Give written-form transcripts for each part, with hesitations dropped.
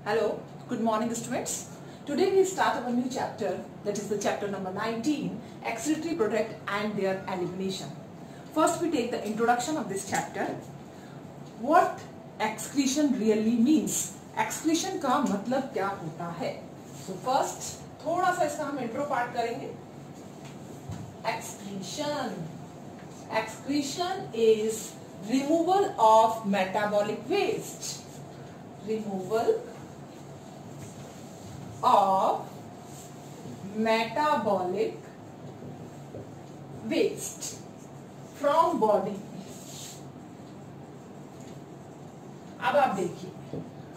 Hello, good morning students. Today we start our new chapter, that is the chapter number 19, excretory product and their elimination. First we take the introduction of this chapter. What excretion really means? Excretion का मतलब क्या होता है? So first थोड़ा सा इसका हम intro part करेंगे. Excretion. Excretion is removal of metabolic waste. Removal of metabolic waste from body. अब आप देखिए,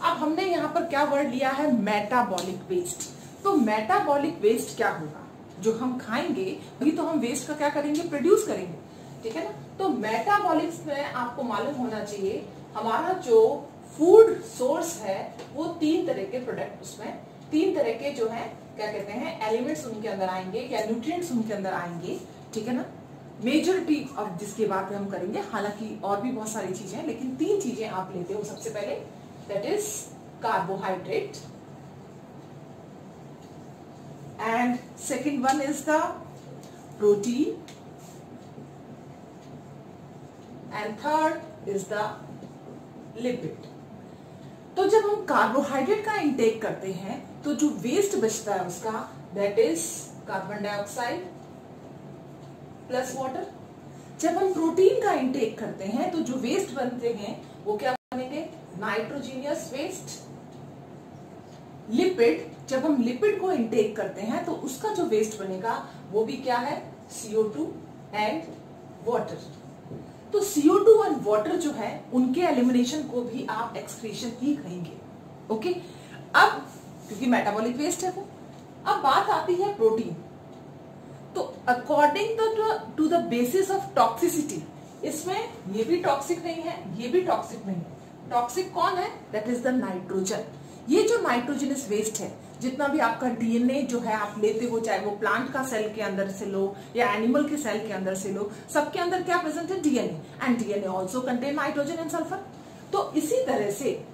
अब हमने यहां पर क्या वर्ड लिया है? Metabolic waste. तो मेटाबॉलिक वेस्ट क्या होगा? जो हम खाएंगे वही तो हम वेस्ट का क्या करेंगे? प्रोड्यूस करेंगे, ठीक है ना. तो मेटाबॉलिक्स में आपको मालूम होना चाहिए हमारा जो फूड सोर्स है वो तीन तरह के प्रोडक्ट, उसमें तीन तरह के जो है क्या कहते हैं एलिमेंट्स उनके अंदर आएंगे या न्यूट्रिएंट्स उनके अंदर आएंगे, ठीक है ना. मेजॉरिटी ऑफ जिसकी बात हम करेंगे, हालांकि और भी बहुत सारी चीजें हैं, लेकिन तीन चीजें आप लेते हो. सबसे पहले that is carbohydrate and second one is the protein and third is the lipid. तो जब हम कार्बोहाइड्रेट का इंटेक करते हैं तो जो वेस्ट बचता है उसका that is carbon dioxide plus water. जब हम प्रोटीन का इंटेक करते हैं तो जो वेस्ट बनते हैं वो क्या बनेंगे? Nitrogenous waste. लिपिड, जब हम लिपिड को इंटेक करते हैं तो उसका जो वेस्ट बनेगा वो भी क्या है? CO2 and water. तो CO2 और वाटर जो है उनके एलिमिनेशन को भी आप एक्सक्रीशन ही कहेंगे. ओके, अब क्योंकि मेटाबॉलिक वेस्ट है वो. अब बात आती है प्रोटीन. तो according to the basis of toxicity, इसमें ये भी टॉक्सिक नहीं है, ये भी टॉक्सिक नहीं है. टॉक्सिक कौन है? That is the nitrogen. ये जो नाइट्रोजनस वेस्ट है, जितना भी आपका डीएनए जो है आप लेते हो, चाहे वो प्लांट का सेल के अंदर से लो या एनिमल के सेल के अंदर से लो, सबके अंदर क्या प्रेजेंट है? DNA. And DNA also contain nitrogen and sulphur. तो इसी तरह से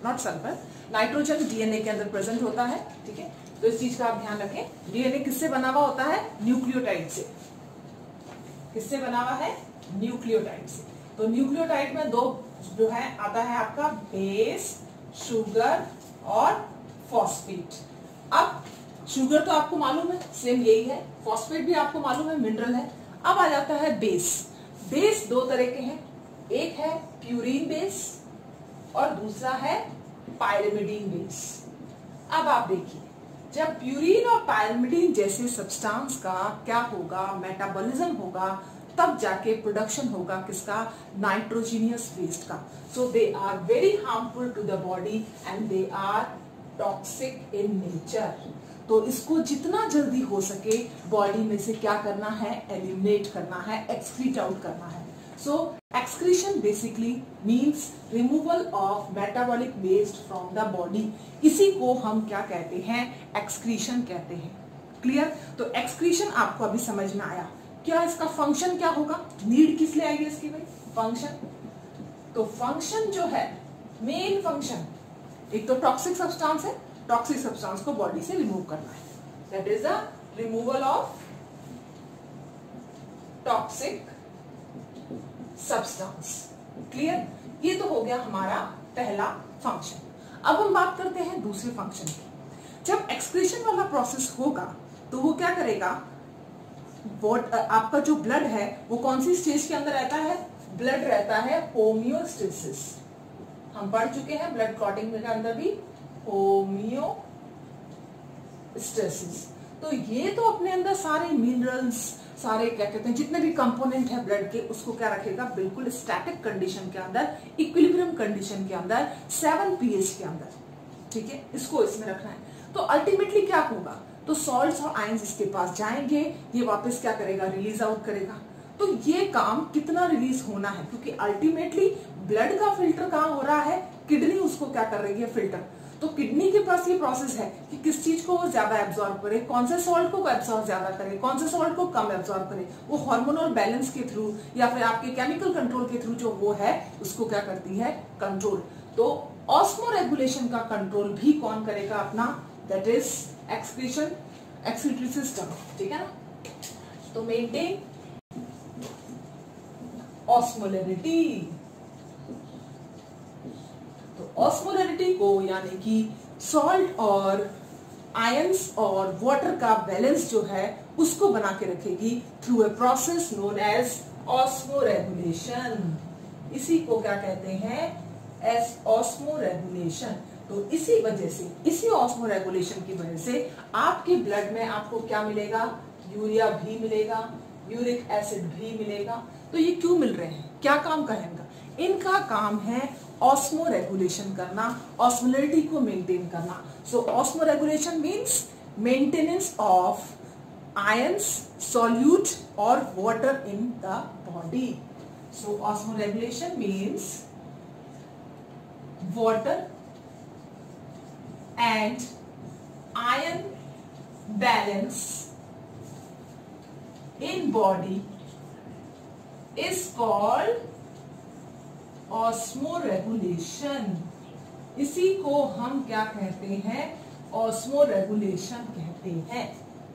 नॉट सल्फर, नाइट्रोजन डीएनए के अंदर प्रेजेंट होता है, ठीक है. तो इस चीज का आप ध्यान रखें. डीएनए किससे बना हुआ होता है? न्यूक्लियोटाइड से. किससे बना हुआ है? न्यूक्लियोटाइड से. तो न्यूक्लियोटाइड में दो जो है आता है आपका बेस, शुगर और फॉस्फेट. अब शुगर तो आपको मालूम है सेम यही है, फॉस्फेट भी आपको मालूम है मिनरल है. अब आ जाता है बेस. बेस दो तरह के हैं, एक है प्यूरिन बेस और दूसरा है पायरिमिडीन बेस. अब आप देखिए, जब प्यूरिन और पायरिमिडीन जैसे सब्सटेंस का क्या होगा? मेटाबॉलिज्म होगा, तब जाके प्रोडक्शन होगा किसका? नाइट्रोजीनियस वेस्ट का. So they are very harmful to the body and they are toxic in nature. तो इसको जितना जल्दी हो सके बॉडी में से क्या करना है? एलिमिनेट करना है, एक्सक्रीट आउट करना है. So excretion basically means removal of metabolic waste from the body. इसी को हम क्या कहते हैं? एक्सक्रीशन कहते हैं. क्लियर? तो एक्सक्रीशन आपको अभी समझ में आया. क्या इसका फंक्शन क्या होगा? नीड किस लिए आएगी इसकी भाई? फंक्शन. तो फंक्शन जो है, मेन फंक्शन, एक तो टॉक्सिक सब्सटेंस है, टॉक्सिक सब्सटेंस को बॉडी से रिमूव करना है. That is the removal of toxic substance. Clear? ये तो हो गया हमारा पहला फंक्शन. अब हम बात करते हैं दूसरे फंक्शन की. जब एक्सक्रीशन वाला प्रोसेस होगा तो वो क्या करेगा? आपका जो ब्लड है वो कौन सी स्टेज के अंदर रहता है? ब्लड रहता है होमियोस्टेसिस. हम पढ़ चुके हैं ब्लड क्लॉटिंग के अंदर भी होमियोस्टेसिस. तो ये तो अपने अंदर सारे मिनरल्स, सारे क्या कहते हैं जितने भी कंपोनेंट है ब्लड के, उसको क्या रखेगा? बिल्कुल स्टैटिक कंडीशन के अंदर, इक्विलिब्रियम कंडीशन के अंदर, 7 pH के अंदर, ठीक है. इसको इसमें रखना है. तो अल्टीमेटली क्या होगा? तो सॉल्ट्स और आयंस इसके पास जाएंगे, ये वापस क्या करेगा? रिलीज आउट करेगा. तो ये काम कितना रिलीज होना है? क्योंकि अल्टीमेटली ब्लड का फिल्टर कहाँ हो रहा है? किडनी उसको क्या कर रही है? फिल्टर. तो किडनी के पास ये प्रोसेस है कि किस चीज को वो ज्यादा एब्जॉर्ब करे, कौन से सॉल्ट को एब्जॉर्ब ज्यादा करे, कौन से सॉल्ट को कम एब्जॉर्ब करे. वो हार्मोनल बैलेंस के थ्रू या फिर आपके केमिकल कंट्रोल के थ्रू जो वो है उसको क्या करती है? कंट्रोल. तो ऑस्मोरेगुलेशन का कंट्रोल भी कौन करेगा अपना, that is excretion excretory system, ठीक है ना। तो मेंटेन ऑस्मोलरिटी, तो ऑस्मोलरिटी को यानी कि सॉल्ट और आयंस और वाटर का बैलेंस जो है उसको बना के रखेगी through a process known as osmoregulation. इसी को क्या कहते हैं, एज ऑस्मोरेगुलेशन। तो इसी वजह से, इसी ऑस्मोरेगुलेशन की वजह से आपके ब्लड में आपको क्या मिलेगा, यूरिया भी मिलेगा, यूरिक एसिड भी मिलेगा। तो ये क्यों मिल रहे हैं, क्या काम करेंगे, इनका काम है ऑस्मोरेगुलेशन करना, ऑस्मोलरिटी को मेंटेन करना। So osmoregulation means maintenance of ions, solute और water in the body. So osmoregulation means water and iron balance in body is called osmoregulation। इसी को हम क्या कहते हैं, ऑस्मोरेगुलेशन कहते हैं,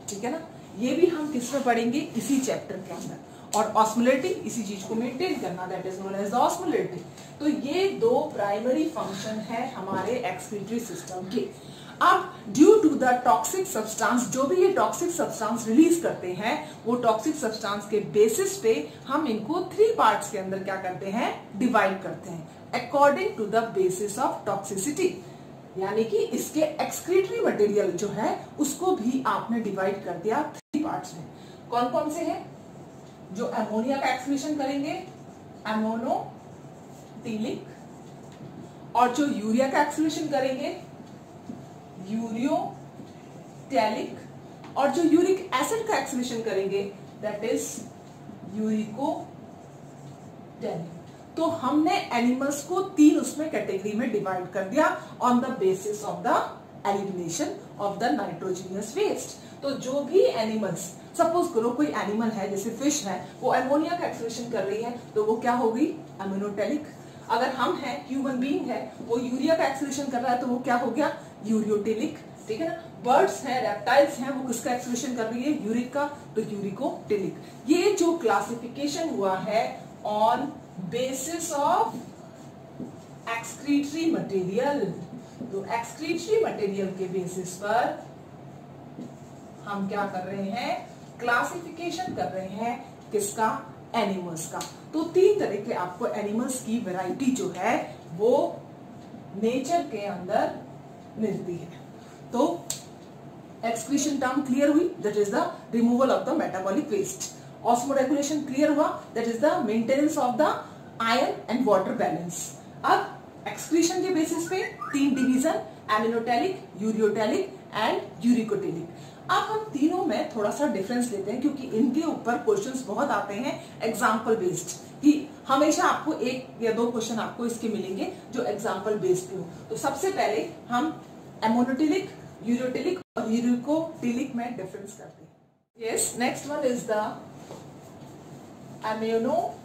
ठीक है ना। ये भी हम किस में पढ़ेंगे, इसी चैप्टर के अंदर। और ऑस्मोलरिटी इसी चीज को मेंटेन करना, that is known as the osmolarity. तो ये दो प्राइमरी फंक्शन है हमारे एक्सक्रीटरी सिस्टम के। अब due to the toxic substance, जो भी ये टॉक्सिक सब्सटेंस रिलीज करते हैं, वो टॉक्सिक सब्सटेंस के बेसिस पे हम इनको 3 पार्ट्स के अंदर क्या करते हैं, डिवाइड करते हैं according to the basis of toxicity. यानी कि इसके एक्सक्रीटरी मटेरियल जो है उसको भी आपने डिवाइड कर दिया 3 पार्ट्स में। कौन कौन से हैं, जो अमोनिया का एक्सक्रीशन करेंगे अमोनोटिलिक, और जो यूरिया का एक्सक्रीशन करेंगे यूरियोटैलिक, और जो यूरिक एसिड का एक्सक्रीशन करेंगे दैट इज यूरिकोटैलिक। तो हमने एनिमल्स को 3 उसमें कैटेगरी में डिवाइड कर दिया on the basis of the elimination of the nitrogenous waste. तो जो भी एनिमल्स, सपोज करो कोई एनिमल है जैसे फिश है, वो अमोनिया का एक्सक्रीशन कर रही है तो वो क्या होगी, अमोनोटैलिक। अगर हम हैं, ह्यूमन बीइंग है, वो यूरिया का एक्सक्रीशन कर रहा है तो वो क्या हो गया, यूरियोटिलिक, ठीक है ना। बर्ड्स हैं, रेप्टाइल्स हैं, वो किसका एक्सक्रीशन कर रही है, यूरिक का, तो यूरिकोटिलिक। ये जो क्लासिफिकेशन हुआ है on basis of excretory material, तो एक्सक्रीटरी मटेरियल के बेसिस पर हम क्या कर रहे हैं, क्लासिफिकेशन कर रहे हैं किसका, एनिमल्स का। तो 3 तरह के आपको एनिमल्स की वैरायटी जो है वो नेचर के अंदर मिलती है। तो एक्सक्रीशन टर्म क्लियर हुई, that is the removal of the metabolic waste. Osmoregulation clear हुआ, that is the maintenance of the iron and water balance. अब एक्सक्रीशन के बेसिस पे 3 division, ammonotelic, ureotelic and uricotelic. अब हम तीनों में थोड़ा सा डिफरेंस लेते हैं क्योंकि इनके ऊपर क्वेश्चंस बहुत आते हैं एग्जाम्पल बेस्ड, कि हमेशा आपको 1 या 2 क्वेश्चन आपको इसके मिलेंगे जो एग्जाम्पल बेस्ड पे हो। तो सबसे पहले हम एमोनोटिलिक, यूरियोटिलिक और यूरिकोटिलिक में डिफरेंस करते हैं। Yes, next one is the ammonotelic.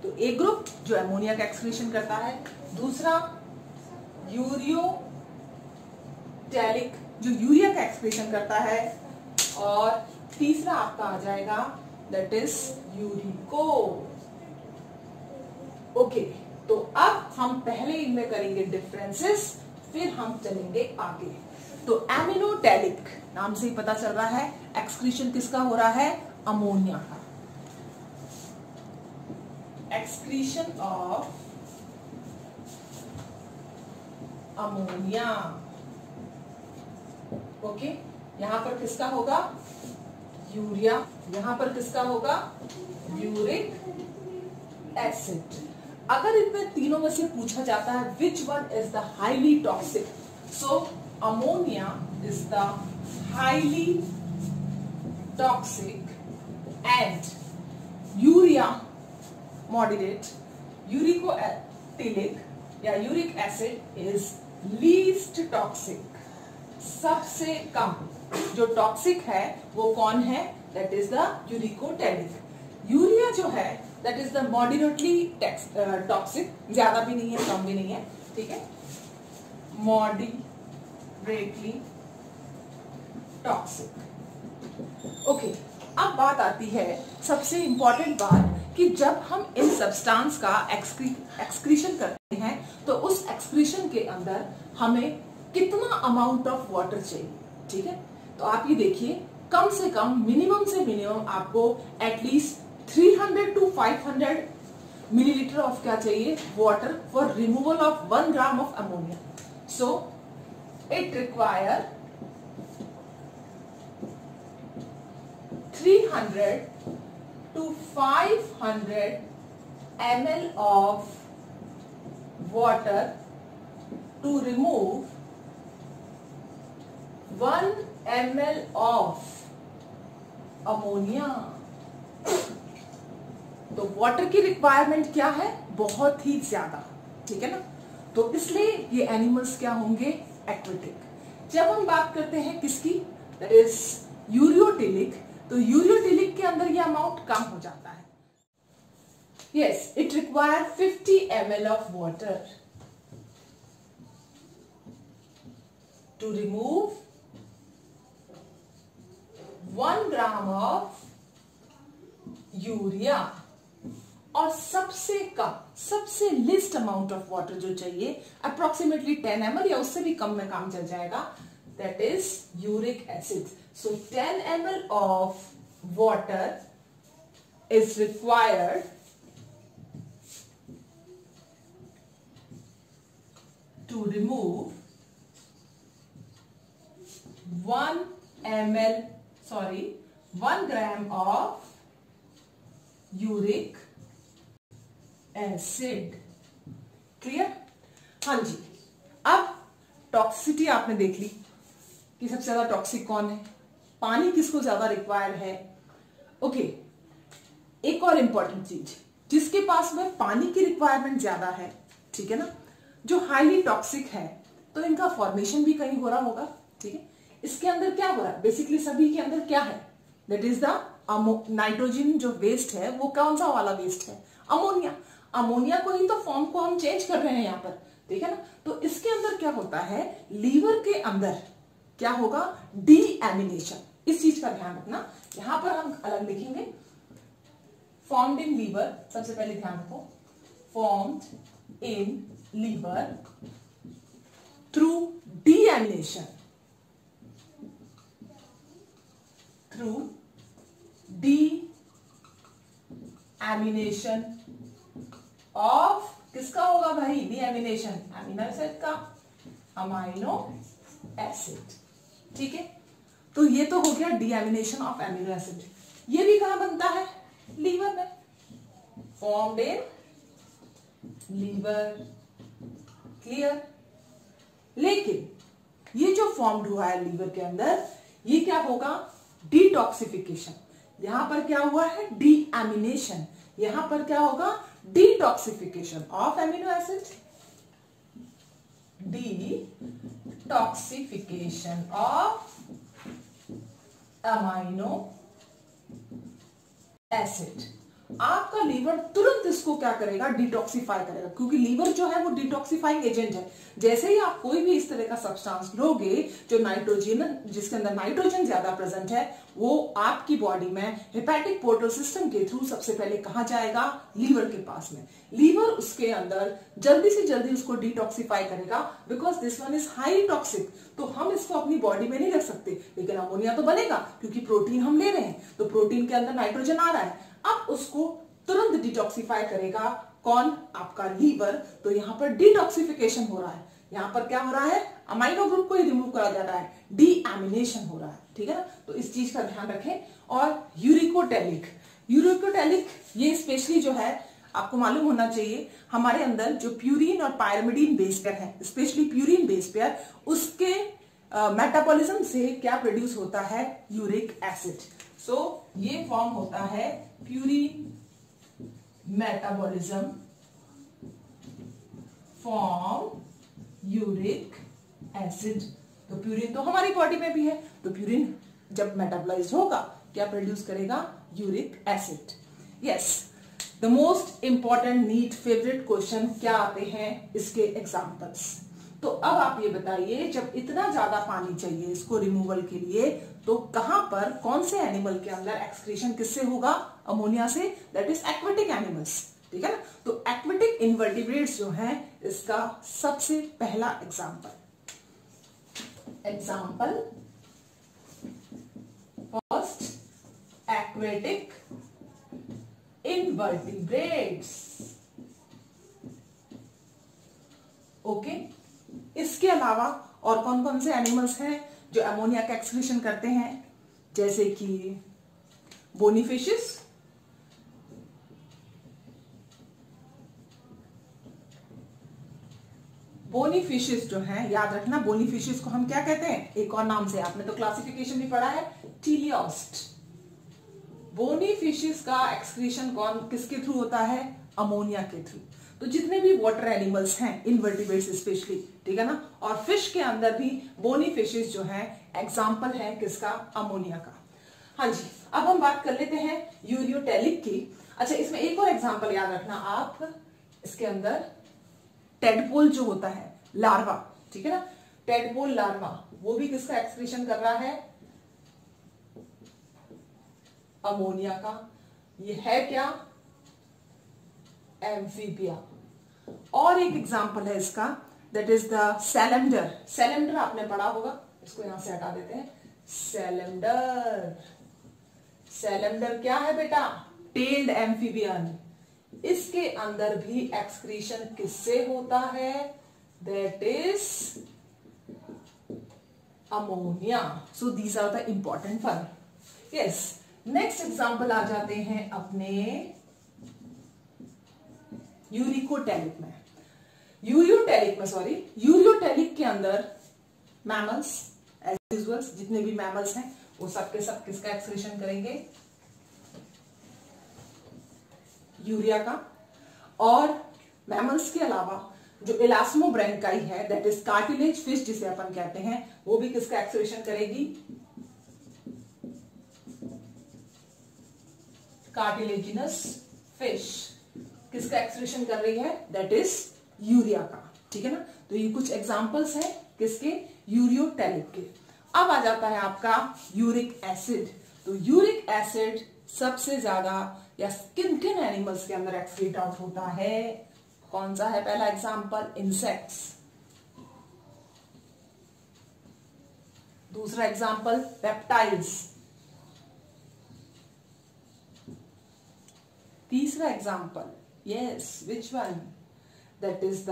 तो एक ग्रुप जो अमोनिया का एक्सक्रीशन करता है, दूसरा यूरियोटैलिक जो यूरिया का एक्सक्रीशन करता है, और तीसरा आपका आ जाएगा दैट इज यूरिको। ओके, तो अब हम पहले इनमें करेंगे डिफरेंसेस, फिर हम चलेंगे आगे। तो एमिनोटैलिक नाम से ही पता चल रहा है एक्सक्रीशन किसका हो रहा है, अमोनिया का। Excretion of ammonia. ओके, यहां पर किसका होगा, यूरिया, यहां पर किसका होगा, यूरिक एसिड। अगर इनमें तीनों में से पूछा जाता है which one is the highly toxic, so ammonia is the highly toxic and urea moderate, uricotelic या uric acid is least toxic. सबसे कम जो टॉक्सिक है वो कौन है, that is the uricotelic. Urea जो है that is the moderately toxic, ज्यादा भी नहीं है कम भी नहीं है, ठीक है, मॉडरेटली टॉक्सिक। ओके, अब बात आती है सबसे इंपॉर्टेंट बात कि जब हम इन सब्सटेंस का एक्सक्रीशन करते हैं तो उस एक्सक्रीशन के अंदर हमें कितना अमाउंट ऑफ वाटर चाहिए, ठीक है। तो आप ये देखिए, कम से कम मिनिमम से मिनिमम आपको एटलीस्ट 300 to 500 मिलीलीटर ऑफ क्या चाहिए, water for removal of 1 gram of ammonia. So it require 300 to 500 ml of water to remove 1 ml of ammonia. तो वाटर की रिक्वायरमेंट क्या है, बहुत ही ज्यादा, ठीक है ना। तो इसलिए ये एनिमल्स क्या होंगे, एक्वेटिक। जब हम बात करते हैं किसकी, दैट इज यूरियोटिलिक, तो यूरियोटिलिक के अंदर ये अमाउंट कम हो जाता है। Yes, it require 50 ml of water to remove 1 gram of urea. और सबसे कम, सबसे लिस्ट अमाउंट ऑफ वाटर जो चाहिए अप्रोक्सीमेटली 10 ml या उससे भी कम में काम चल जाएगा, that is uric acid. So 10 ml of water is required to remove 1 gram of uric acid। Clear? हाँ जी। अब टॉक्सिसिटी आपने देख ली कि सबसे ज्यादा टॉक्सिक कौन है, पानी किसको ज्यादा रिक्वायर है। ओके, एक और इंपॉर्टेंट चीज, जिसके पास में पानी की रिक्वायरमेंट ज्यादा है, ठीक है ना, जो हाईली टॉक्सिक है, तो इनका फॉर्मेशन भी कहीं हो रहा होगा, ठीक है। इसके अंदर क्या हो रहा है, बेसिकली सभी के अंदर क्या है, दैट इज द नाइट्रोजन जो वेस्ट है, वो कौन सा वाला वेस्ट है, अमोनिया। अमोनिया को ही तो फॉर्म को हम चेंज कर रहे हैं यहाँ पर, ठीक है ना। तो इसके अंदर क्या होता है, लीवर के अंदर क्या होगा, डीएमिनेशन। इस चीज का ध्यान रखना, यहां पर हम अलग लिखेंगे, फॉर्म्ड इन लीवर, सबसे पहले ध्यान रखो, formed in liver through deamination, through deamination of, किसका होगा भाई, डीएमिनेशन अमीनो एसिड का, अमाइनो एसिड, ठीक है। तो ये तो हो गया डीएमिनेशन ऑफ एमिनो एसिड। ये भी कहां बनता है, लीवर में, फॉर्म्ड इन लीवर। क्लियर? लेकिन ये जो फॉर्म्ड हुआ है लीवर के अंदर, ये क्या होगा, डिटॉक्सिफिकेशन। यहां पर क्या हुआ है, डीएमिनेशन, यहां पर क्या होगा, detoxification of amino acid, detoxification of amino acid. आपका लीवर तुरंत इसको क्या करेगा, डिटॉक्सिफाई करेगा, क्योंकि लीवर जो है वो डिटॉक्सिफाइंग एजेंट है। जैसे ही आप कोई भी इस तरह का सब्सटेंस लोगे जो नाइट्रोजन, जिसके अंदर नाइट्रोजन ज्यादा प्रेजेंट है, वो आपकी बॉडी में हेपेटिक पोर्टल सिस्टम के थ्रू सबसे पहले कहां जाएगा, लीवर के पास में। लीवर उसके अंदर जल्दी से जल्दी उसको डिटॉक्सिफाई करेगा, because this one is highly toxic. तो हम इसको अपनी बॉडी में नहीं रख सकते, लेकिन अमोनिया तो बनेगा क्योंकि प्रोटीन हम ले रहे हैं, तो प्रोटीन के अंदर नाइट्रोजन आ रहा है। अब उसको तुरंत डिटॉक्सिफाई करेगा कौन, आपका लीवर। तो यहां पर डिटॉक्सिफिकेशन हो रहा है, यहां पर क्या हो रहा है, अमाइनो ग्रुप को ही रिमूव करा जा रहा है, डीएमिनेशन हो रहा है, ठीक है ना। तो इस चीज का ध्यान रखें। और यूरिकोटेलिक, यूरिकोटेलिक ये स्पेशली जो है आपको मालूम होना चाहिए, हमारे अंदर जो प्यूरिन और पायरिमिडीन बेस पेयर है, स्पेशली प्यूरिन बेस पेयर, उसके मेटाबॉलिज्म से क्या प्रोड्यूस होता है, यूरिक एसिड। सो ये फॉर्म होता है purine metabolism form uric acid. तो प्यूरिन तो हमारी बॉडी में भी है, तो प्यूरिन जब मेटाबॉलाइज होगा क्या प्रोड्यूस करेगा, uric acid. Yes, the most important NEET favourite question क्या आते हैं इसके एग्जाम्पल्स। तो अब आप ये बताइए, जब इतना ज्यादा पानी चाहिए इसको रिमूवल के लिए, तो कहां पर कौन से एनिमल के अंदर एक्सक्रीशन किससे होगा? अमोनिया से, दैट इज एक्वेटिक एनिमल्स। ठीक है ना। तो एक्वेटिक इनवर्टिब्रेट्स जो हैं, इसका सबसे पहला example first aquatic invertebrates. Okay, इसके अलावा और कौन कौन से एनिमल्स हैं जो अमोनिया का एक्सक्रीशन करते हैं? जैसे कि बोनी फिशेस, बोनी फिशेस जो हैं, याद रखना बोनी फिशेस को हम क्या कहते हैं? एक और नाम से, आपने तो क्लासिफिकेशन भी पढ़ा है, टीलियोस्ट। बोनी फिशेस का एक्सक्रीशन किसके थ्रू होता है? अमोनिया के थ्रू। तो जितने भी वाटर एनिमल्स हैं, इनवर्टिब्रेट्स स्पेशली, ठीक है ना, और फिश के अंदर भी बोनी फिशेस जो हैं एग्जाम्पल है किसका? अमोनिया का। हाँ जी, अब हम बात कर लेते हैं यूरियोटेलिक की। अच्छा, इसमें एक और एग्जाम्पल याद रखना आप, इसके अंदर टेडपोल जो होता है, लार्वा, ठीक है ना, टेडपोल लार्वा, वो भी किसका एक्सक्रीशन कर रहा है? अमोनिया का। ये है क्या? एम्फीबिया। और एक एग्जाम्पल है इसका, दैट इज द सैलेंडर। सैलेंडर आपने पढ़ा होगा, इसको यहां से हटा देते हैं। सैलेंडर, सैलेंडर क्या है बेटा? Tailed amphibian. इसके अंदर भी एक्सक्रीशन किससे होता है? That is ammonia. So these are the important one. Yes, next example आ जाते हैं अपने यूरिकोटेलिक में। यूरियोटेलिक के अंदर मैमल्स एज यूजुअल, जितने भी मैमल्स हैं वो सब के सब किसका एक्सक्रीशन करेंगे? यूरिया का। और मैमल्स के अलावा जो इलास्मोब्रैंकाई है, दैट इज कार्टिलेज फिश जिसे अपन कहते हैं, वो भी किसका एक्सक्रीशन करेगी? कार्टिलेजिनस फिश किसका एक्सक्रीशन कर रही है? दैट इज यूरिया का। ठीक है ना। तो ये कुछ एग्जांपल्स हैं किसके? यूरियोटेलिक के। अब आ जाता है आपका यूरिक एसिड। तो यूरिक एसिड सबसे ज्यादा या किन किन एनिमल्स के अंदर एक्सक्रीट आउट होता है? कौन सा है पहला एग्जांपल? इंसेक्ट्स। दूसरा एग्जांपल रेप्टाइल्स। तीसरा example, yes, which one? That is the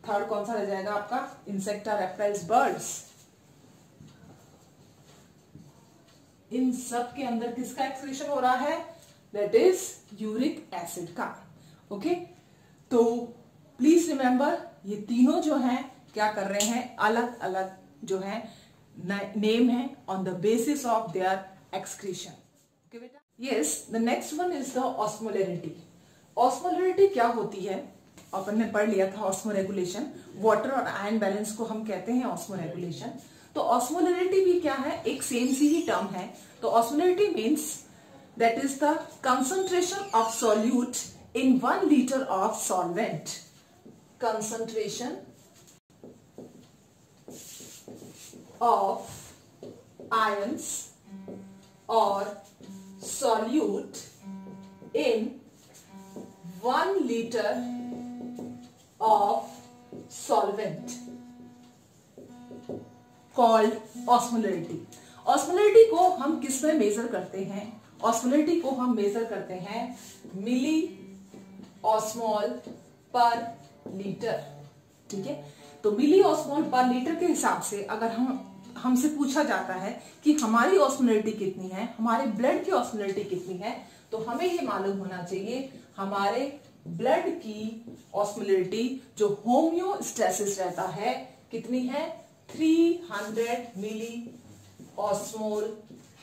third. कौन सा रह जाएगा आपका? Insecta, reptiles, birds. इन सब के अंदर किसका एक्सक्रीशन हो रहा है? दैट इज यूरिक एसिड का। ओके, तो प्लीज रिमेंबर, ये तीनों जो हैं क्या कर रहे हैं? अलग अलग जो है नेम है on the basis of their excretion. Okay बेटा। Yes, the next one is the osmolarity. Osmolarity क्या होती है? अपन ने पढ़ लिया था ऑस्मोरेगुलेशन। वाटर और आयन बैलेंस को हम कहते हैं ऑस्मोरेगुलेशन। तो ऑस्मोलैरिटी भी क्या है? एक सेम सी ही टर्म है। तो osmolarity means that is the concentration of solute in 1 liter of solvent. Concentration of ions or solute in 1 liter of solvent called osmolarity. Osmolarity को हम किस में मेजर करते हैं? ऑस्मोलैरिटी को हम मेजर करते हैं मिली ऑस्मोल पर लीटर। ठीक है। तो मिली ऑस्मोल पर लीटर के हिसाब से अगर हमसे पूछा जाता है कि हमारी ऑस्मोलैरिटी कितनी है, हमारे ब्लड की ऑस्मोलैरिटी कितनी है, तो हमें ये मालूम होना चाहिए हमारे ब्लड की ऑस्मोलैरिटी जो होम्योस्टैसिस रहता है कितनी है? 300 मिली ऑस्मोल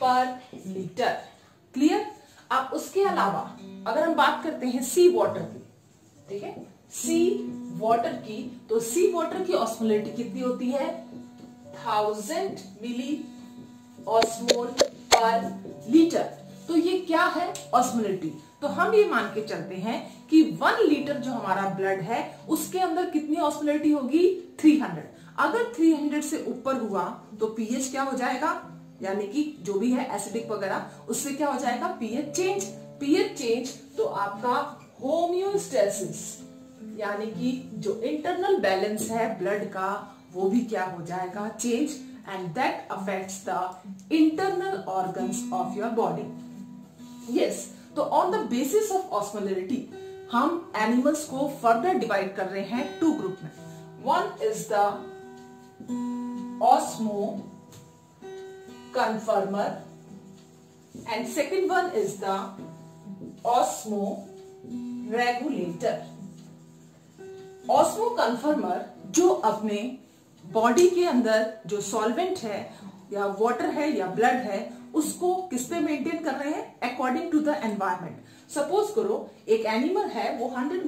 पर लीटर। क्लियर? अब उसके अलावा अगर हम बात करते हैं सी वाटर की, ठीक है, सी वाटर की, तो सी वाटर की ऑस्मोलैरिटी कितनी होती है? 1000 मिली ऑस्मोल पर लीटर। तो ये क्या है? ऑस्मोलैरिटी। तो हम ये मान के चलते हैं कि 1 लीटर जो हमारा ब्लड है उसके अंदर कितनी ऑस्मोलरिटी होगी, 300। अगर 300 से ऊपर हुआ तो पीएच क्या हो जाएगा, यानी कि जो भी है एसिडिक वगैरह, उससे क्या हो जाएगा, पीएच चेंज। पीएच चेंज तो आपका होम्योस्टेसिस यानी कि जो इंटरनल बैलेंस है ब्लड का वो भी क्या हो जाएगा, change, and that affects the internal organs of your body. Yes, तो on the basis of osmolarity हम एनिमल्स को फर्दर डिवाइड कर रहे हैं 2 ग्रुप में। One is the osmo कन्फर्मर and second one is the osmoregulator. Osmo कन्फर्मर जो अपने body के अंदर जो सॉल्वेंट है या वाटर है या ब्लड है उसको किस पे मेंटेन कर रहे हैं, according to the environment. Suppose करो एक एनिमल है वो 100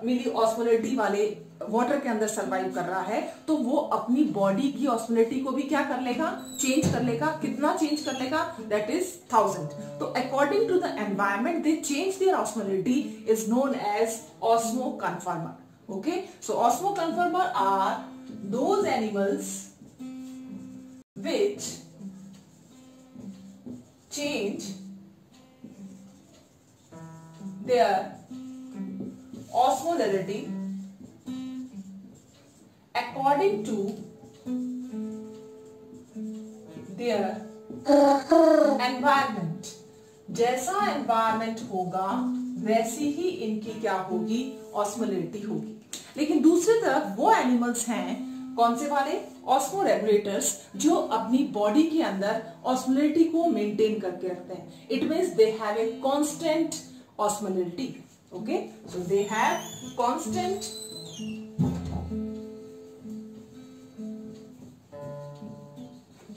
मिली ऑस्मोलरिटी वाले वाटर के अंदर सरवाइव कर रहा है, तो वो अपनी बॉडी की ऑस्मोलरिटी को भी क्या कर लेगा, चेंज कर लेगा। कितना चेंज कर लेगा, दैट इज 1000। तो according to the environment they change their osmolarity, is known as osmo conformer. Okay, so osmo conformer are those animals which change their osmolarity according to their environment। जैसा environment होगा वैसी ही इनकी क्या होगी, osmolarity होगी। लेकिन दूसरी तरफ वो एनिमल्स हैं, कौन से वाले, ऑस्मो रेगुलेटर्स, जो अपनी बॉडी के अंदर ऑस्मोलरिटी को मेंटेन करके रखते हैं। It means they have a constant osmolarity. Okay, so they have constant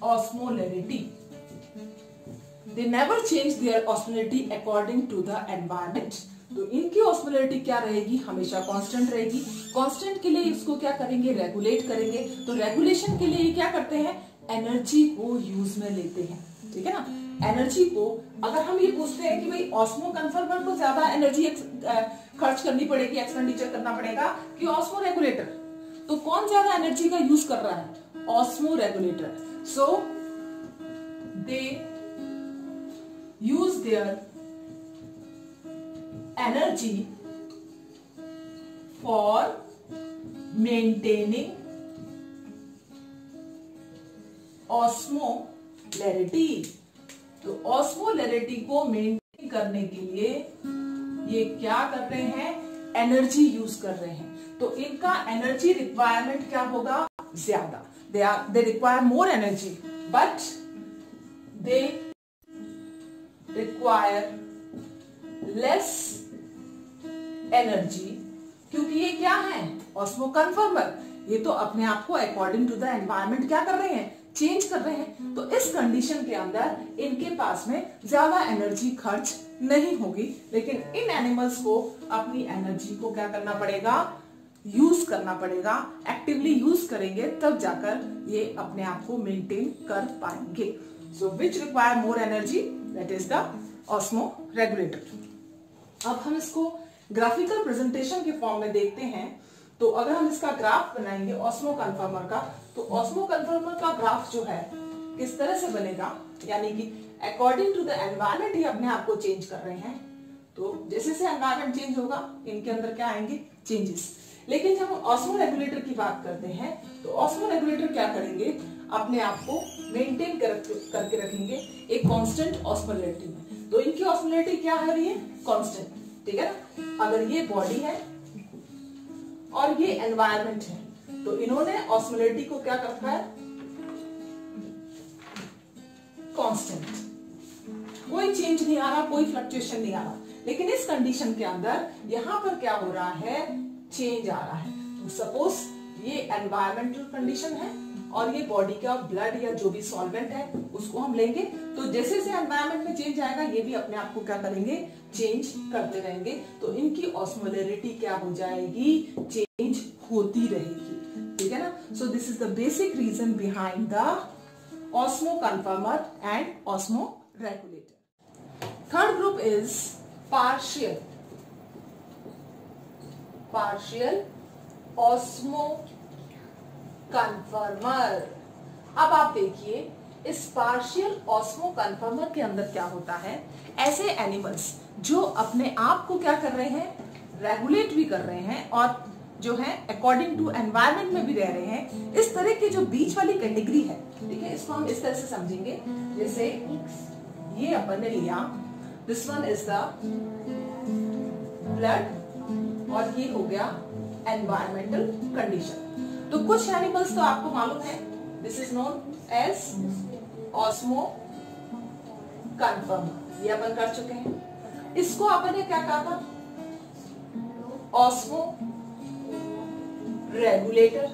osmolarity. They never change their osmolarity according to the environment. तो इनकी ऑस्मोलरिटी क्या रहेगी, हमेशा कांस्टेंट रहेगी। कांस्टेंट के लिए इसको क्या करेंगे, रेगुलेट करेंगे। तो रेगुलेशन के लिए क्या करते हैं, एनर्जी को यूज में लेते हैं। ठीक है ना, एनर्जी को अगर हम ये पूछते हैं कि भाई ऑस्मो कन्फर्मर को ज्यादा एनर्जी खर्च करनी पड़ेगी, एक्सपेंडिचर करना पड़ेगा कि ऑस्मो रेगुलेटर, तो कौन ज्यादा एनर्जी का यूज कर रहा है, osmo regulator. So they use their energy for maintaining osmolarity। तो osmolarity को मेंटेन करने के लिए ये क्या कर रहे हैं, एनर्जी यूज कर रहे हैं। तो इनका एनर्जी रिक्वायरमेंट क्या होगा, ज्यादा। They require more energy but they require less energy, क्योंकि ये क्या है, ऑस्मो कन्फर्मर। ये तो अपने आप को अकॉर्डिंग टू द एनवायरमेंट क्या कर रहे हैं, चेंज कर रहे हैं। तो इस कंडीशन के अंदर इनके पास में ज्यादा एनर्जी खर्च नहीं होगी। लेकिन इन एनिमल्स को अपनी एनर्जी को क्या करना पड़ेगा, यूज करना पड़ेगा। एक्टिवली यूज करेंगे तब जाकर ये अपने आप को मेंटेन कर पाएंगे। So which require more energy, that is the osmoregulator. अब हम इसको ग्राफिकल प्रेजेंटेशन के फॉर्म में देखते हैं। तो अगर हम इसका ग्राफ बनाएंगे ऑस्मो कन्फर्मर का, तो ऑस्मो कन्फर्मर का ग्राफ जो है किस तरह से बनेगा, यानी कि अकॉर्डिंग टू द एनवायरमेंट ही अपने आप को चेंज कर रहे हैं। तो जैसे जैसे एनवायरमेंट चेंज होगा इनके अंदर क्या आएंगे, चेंजेस। लेकिन जब हम ऑस्मो रेगुलेटर की बात करते हैं तो ऑस्मो रेगुलेटर क्या करेंगे, अपने आप को मेंटेन करके रखेंगे एक कांस्टेंट ऑस्मोलरिटी में। तो इनकी ऑस्मोलरिटी क्या है, ये कांस्टेंट। ठीक है ना, अगर ये बॉडी है और ये एनवायरमेंट है, तो इन्होंने ऑस्मोलरिटी को क्या कर रखा है, कांस्टेंट। कोई चेंज नहीं आ रहा, कोई फ्लक्चुएशन नहीं आ रहा। लेकिन इस कंडीशन के अंदर यहां पर क्या हो रहा है, चेंज आ रहा है। तो सपोज ये एनवायरमेंटल कंडीशन है और ये बॉडी का ब्लड या जो भी सॉल्वेंट है उसको हम लेंगे। तो जैसे जैसे एनवायरमेंट में चेंज आएगा ये भी अपने आप को क्या करेंगे, चेंज करते रहेंगे। तो इनकी ऑस्मोलरिटी क्या हो जाएगी, चेंज होती रहेगी। ठीक है ना। So this is the basic reason behind the osmo कन्फर्मर and osmo regulator. Third group is partial osmo conformer. अब आप देखिए इस पार्शियल ऑस्मो कन्फर्मर के अंदर क्या होता है, ऐसे एनिमल्स जो अपने आप को क्या कर रहे हैं, रेगुलेट भी कर रहे हैं और जो है अकॉर्डिंग टू एनवायरमेंट में भी रह रहे हैं, इस तरह की जो बीच वाली कैटेगरी है, ठीक है, इसको हम इस तरह से समझेंगे जैसे ये अपन ने लिया, this one is the blood और ये हो गया एनवायरमेंटल कंडीशन। तो कुछ एनिमल्स तो आपको मालूम है, this is known as osmo conformer, ये अपन कर चुके हैं। इसको अपन ने क्या कहा था, ऑस्मो रेगुलेटर।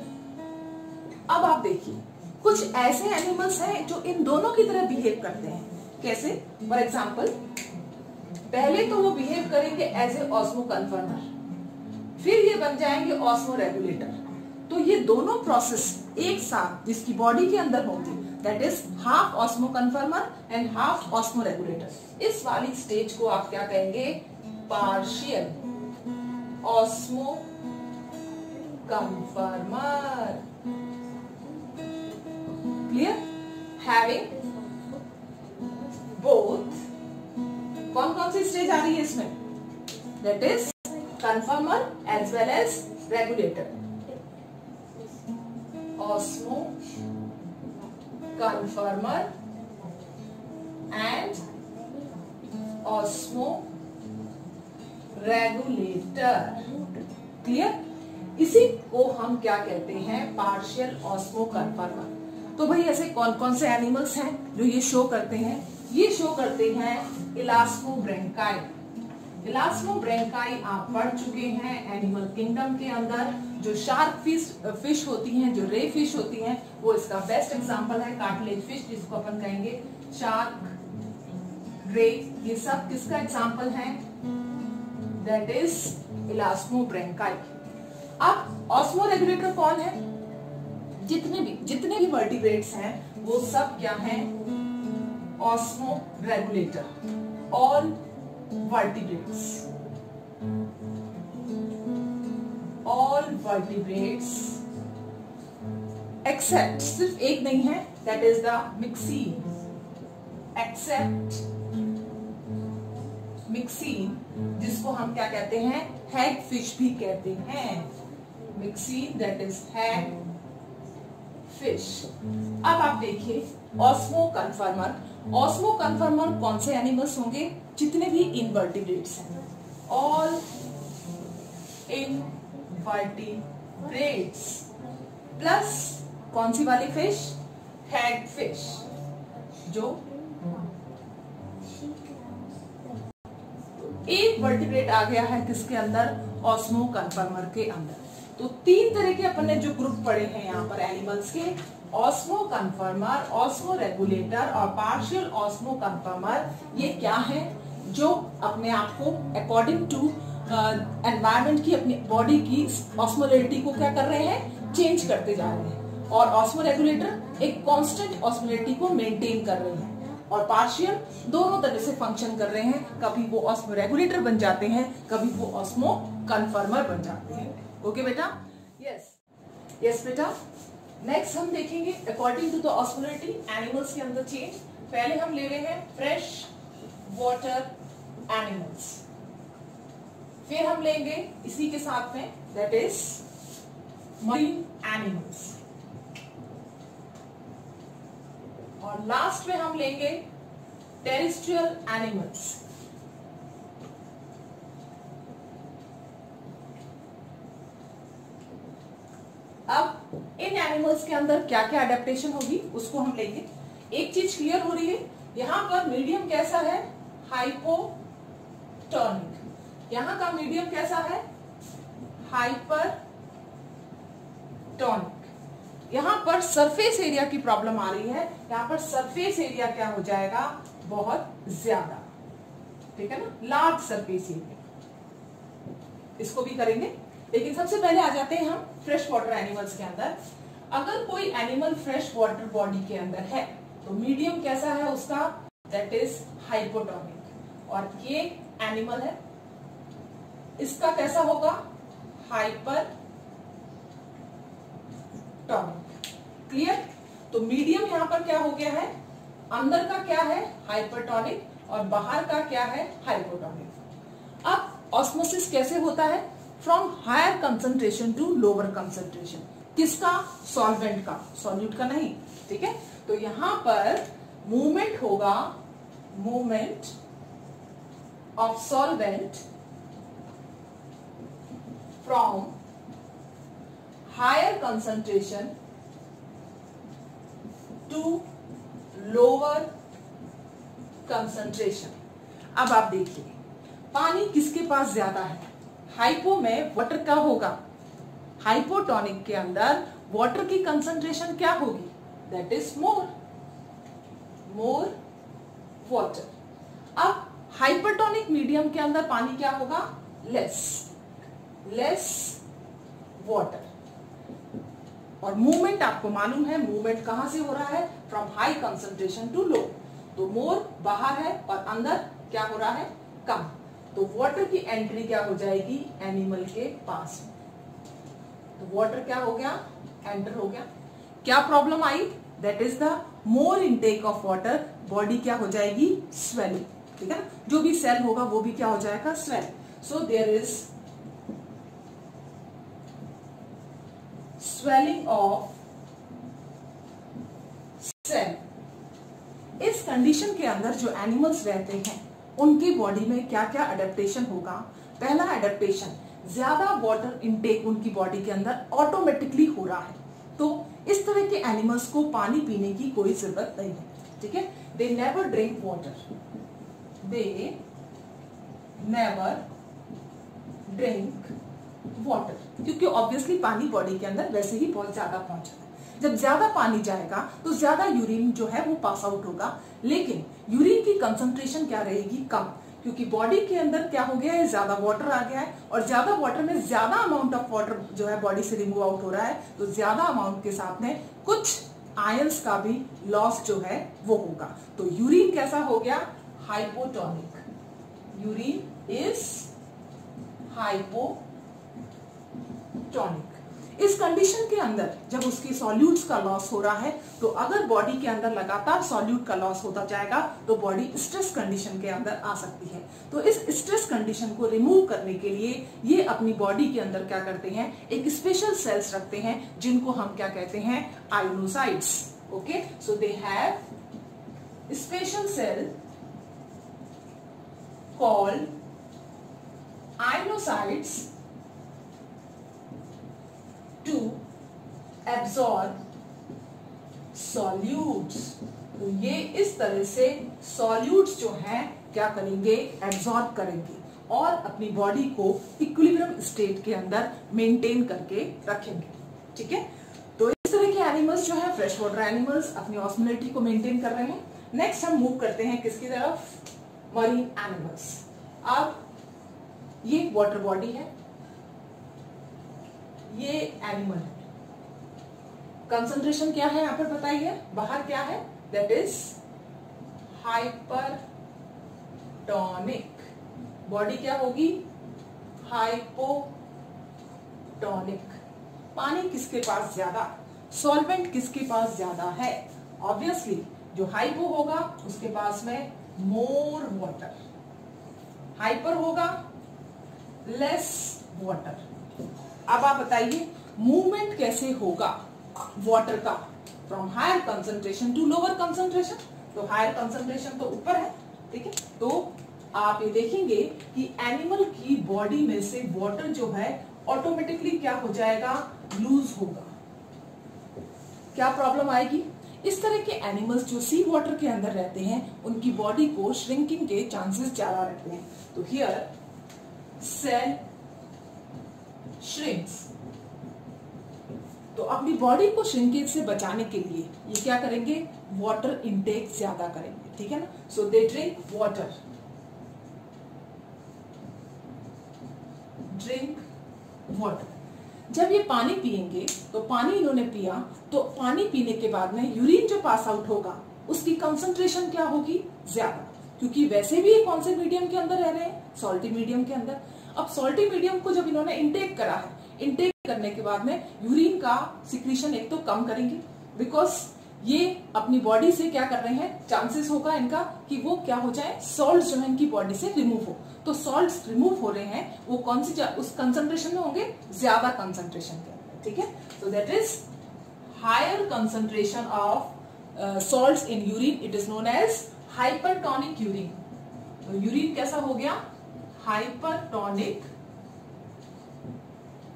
अब आप देखिए कुछ ऐसे एनिमल्स हैं जो इन दोनों की तरह बिहेव करते हैं। कैसे? फॉर एग्जाम्पल, पहले तो वो बिहेव करेंगे एज ए ऑस्मो कन्फर्मर, फिर ये बन जाएंगे ऑस्मो रेगुलेटर। तो ये दोनों प्रोसेस एक साथ जिसकी बॉडी के अंदर होंगे, that is half osmo कन्फर्मर and half osmo regulator. इस वाली स्टेज को आप क्या कहेंगे, partial osmo conformer. Clear? Having both, कौन कौन सी स्टेज आ रही है इसमें, that is conformer as well as regulator. Osmo कन्फर्मर and osmo regulator. Clear? इसी को हम क्या कहते हैं, पार्शियल ऑस्मो कन्फर्मर। तो भाई ऐसे कौन कौन से एनिमल्स हैं जो ये शो करते हैं, ये शो करते हैं इलास्मोब्रेंकाई। इलास्मोब्रेंकाई आप पढ़ चुके हैं एनिमल किंगडम के अंदर। जो शार्क फिश होती हैं, जो रे फिश होती हैं, वो इसका बेस्ट एग्जांपल है। कार्टिलेज फिश जिसको अपन कहेंगे शार्क, रे, ये सब किसका एग्जांपल है, दैट इज इलास्मोब्रेंकाई। अब ऑस्मो रेगुलेटर कौन है, जितने भी वर्टिब्रेट्स हैं वो सब क्या हैं, osmo regulator. All vertebrates, except, सिर्फ एक नहीं है, that is the Myxine. Except Myxine, जिसको हम क्या कहते हैं, हैग फिश भी कहते हैं। मिक्सीन दैट इज हैग फिश। अब आप देखिए ऑस्मो कन्फर्मर। ऑस्मो कन्फर्मर कौन से एनिमल्स होंगे, जितने भी इनवर्टिब्रेट्स हैं, ऑल इनवर्टिब्रेट्स प्लस कौन सी वाली फिश, हैग फिश, जो एक वर्टिब्रेट आ गया है किसके अंदर, ऑस्मो कन्फर्मर के अंदर। तो तीन तरह के अपन ने जो ग्रुप पढ़े हैं यहाँ पर एनिमल्स के, ऑस्मो कन्फर्मर, ऑस्मो रेगुलेटर और पार्शियल ऑस्मो कन्फर्मर। ये क्या है, जो अपने आप को अकॉर्डिंग टू एनवायरमेंट की, अपनी बॉडी की ऑस्मोलैरिटी को क्या कर रहे हैं, चेंज करते जा रहे हैं। और ऑस्मो रेगुलेटर एक कांस्टेंट ऑस्मोलैरिटी को मेंटेन कर रहे हैं। और पार्शियल दोनों तरह से फंक्शन कर रहे हैं, कभी वो ऑस्मो रेगुलेटर बन जाते हैं, कभी वो ऑस्मो कन्फर्मर बन जाते हैं। ओके बेटा? यस बेटा। नेक्स्ट हम देखेंगे according to the osmolarity animals के अंदर चेंज। पहले हम ले रहे हैं फ्रेश वाटर एनिमल्स, फिर हम लेंगे इसी के साथ में दैट इज मरीन एनिमल्स, और लास्ट में हम लेंगे टेरेस्ट्रियल एनिमल्स। अब इन एनिमल्स के अंदर क्या क्या अडेप्टेशन होगी उसको हम लेंगे। एक चीज क्लियर हो रही है, यहां पर मीडियम कैसा है, हाइपोटोनिक। यहां का मीडियम कैसा है, हाइपरटोनिक। यहां पर सरफेस एरिया की प्रॉब्लम आ रही है, यहां पर सरफेस एरिया क्या हो जाएगा, बहुत ज्यादा, ठीक है ना, लार्ज सरफेस एरिया। इसको भी करेंगे, लेकिन सबसे पहले आ जाते हैं हम फ्रेश वाटर एनिमल्स के अंदर। अगर कोई एनिमल फ्रेश वाटर बॉडी के अंदर है तो मीडियम कैसा है उसका, दैट इज हाइपोटोनिक। और ये एनिमल है, इसका कैसा होगा, हाइपर टॉनिक। क्लियर। तो मीडियम यहां पर क्या हो गया है, अंदर का क्या है हाइपरटॉनिक और बाहर का क्या है हाइपोटॉनिक। अब ऑस्मोसिस कैसे होता है, from higher concentration to lower concentration. किसका, सॉल्वेंट का, सॉल्यूट का नहीं, ठीक है। तो यहां पर मूवमेंट होगा, movement of solvent from higher concentration to lower concentration. अब आप देखिए पानी किसके पास ज्यादा है, हाइपो में वाटर का होगा, हाइपोटोनिक के अंदर वाटर की कंसंट्रेशन क्या होगी, दैट इज मोर वाटर। अब हाइपरटोनिक मीडियम के अंदर पानी क्या होगा, लेस वाटर। और मूवमेंट आपको मालूम है, मूवमेंट कहां से हो रहा है, from high concentration to low. तो मोर बाहर है और अंदर क्या हो रहा है, कम। तो वाटर की एंट्री क्या हो जाएगी, एनिमल के पास। तो वाटर क्या हो गया, एंटर हो गया। क्या problem I, that is the more intake of water, body क्या हो जाएगी, स्वेलिंग, ठीक है ना। जो भी सेल होगा वो भी क्या हो जाएगा, swell. So there is swelling of cell। इस कंडीशन के अंदर जो एनिमल्स रहते हैं उनकी बॉडी में क्या क्या अडेप्टेशन होगा। पहला अडेप्टेशन, ज्यादा वाटर इनटेक उनकी बॉडी के अंदर ऑटोमेटिकली हो रहा है। तो इस तरह के एनिमल्स को पानी पीने की कोई जरूरत नहीं है, ठीक है। They never drink water, they never drink water, क्योंकि ऑब्वियसली पानी बॉडी के अंदर वैसे ही बहुत ज्यादा पहुंचा है। जब ज्यादा पानी जाएगा तो ज्यादा यूरिन जो है वो पास आउट होगा, लेकिन यूरिन की कंसंट्रेशन क्या रहेगी, कम, क्योंकि बॉडी के अंदर क्या हो गया है, ज्यादा वाटर आ गया है। और ज्यादा वाटर में ज्यादा अमाउंट ऑफ वाटर जो है बॉडी से रिमूव आउट हो रहा है, तो ज्यादा अमाउंट के साथ में कुछ आयंस का भी लॉस जो है वो होगा। तो यूरिन कैसा हो गया, हाइपोटोनिक, यूरिन इज हाइपोटोनिक। इस कंडीशन के अंदर जब उसकी सॉल्यूट्स का लॉस हो रहा है, तो अगर बॉडी के अंदर लगातार सॉल्यूट का लॉस होता जाएगा तो बॉडी स्ट्रेस कंडीशन के अंदर आ सकती है। तो इस स्ट्रेस कंडीशन को रिमूव करने के लिए ये अपनी बॉडी के अंदर क्या करते हैं, एक स्पेशल सेल्स रखते हैं जिनको हम क्या कहते हैं, ionocytes. Okay, so they have special cell called ionocytes to absorb solutes। तो ये इस तरह से solutes जो है क्या करेंगे, एब्सॉर्ब करेंगे और अपनी बॉडी को इक्विलिब्रियम स्टेट के अंदर मेंटेन करके रखेंगे, ठीक है। तो इस तरह के एनिमल्स जो है फ्रेश वाटर एनिमल्स अपनी ऑस्मोलिटी को मेंटेन कर रहे हैं। नेक्स्ट हम मूव करते हैं किसकी तरफ, मरीन एनिमल्स। अब ये वाटर बॉडी है, ये एनिमल है, कंसंट्रेशन क्या है यहां पर बताइए, बाहर क्या है, दैट इज हाइपरटोनिक। बॉडी क्या होगी, हाइपोटोनिक। पानी किसके पास ज्यादा, सॉल्वेंट किसके पास ज्यादा है, ऑब्वियसली जो हाइपो होगा उसके पास में मोर वाटर, हाइपर होगा लेस वाटर। अब आप बताइए मूवमेंट कैसे होगा वाटर का, from higher concentration to lower concentration. तो हायर कंसंट्रेशन तो ऊपर है, ठीक है। तो आप ये देखेंगे कि एनिमल की बॉडी में से वाटर जो है ऑटोमेटिकली क्या हो जाएगा, लूज होगा। क्या प्रॉब्लम आएगी, इस तरह के एनिमल्स जो सी वाटर के अंदर रहते हैं उनकी बॉडी को श्रिंकिंग के चांसेस ज्यादा रहते हैं। तो हियर सेल श्रिंक्स। तो अपनी बॉडी को श्रिंकेज से बचाने के लिए ये क्या करेंगे, वाटर इनटेक ज्यादा करेंगे, ठीक है ना। So they drink water, drink water. जब ये पानी पिएंगे तो पानी इन्होंने पिया, तो पानी पीने के बाद में यूरिन जो पास आउट होगा उसकी कंसंट्रेशन क्या होगी, ज्यादा, क्योंकि वैसे भी ये कौन से मीडियम के अंदर रह रहे हैं, सॉल्टी मीडियम के अंदर। अब सॉल्टी मीडियम को जब इन्होंने इंटेक करा है, इंटेक करने के बाद में यूरिन का सिक्रीशन एक तो कम करेंगे, बिकॉज ये अपनी बॉडी से क्या कर रहे हैं, चांसेस होगा इनका कि वो क्या हो जाए, सॉल्ट जो है इनकी बॉडी से रिमूव हो। तो सॉल्ट रिमूव हो रहे हैं, वो कौन सी उस कंसंट्रेशन में होंगे, ज्यादा कंसंट्रेशन के अंदर, ठीक है। So that is higher concentration of salts in urine, it is known as hypertonic urine. तो यूरिन कैसा हो गया, हाइपरटोनिक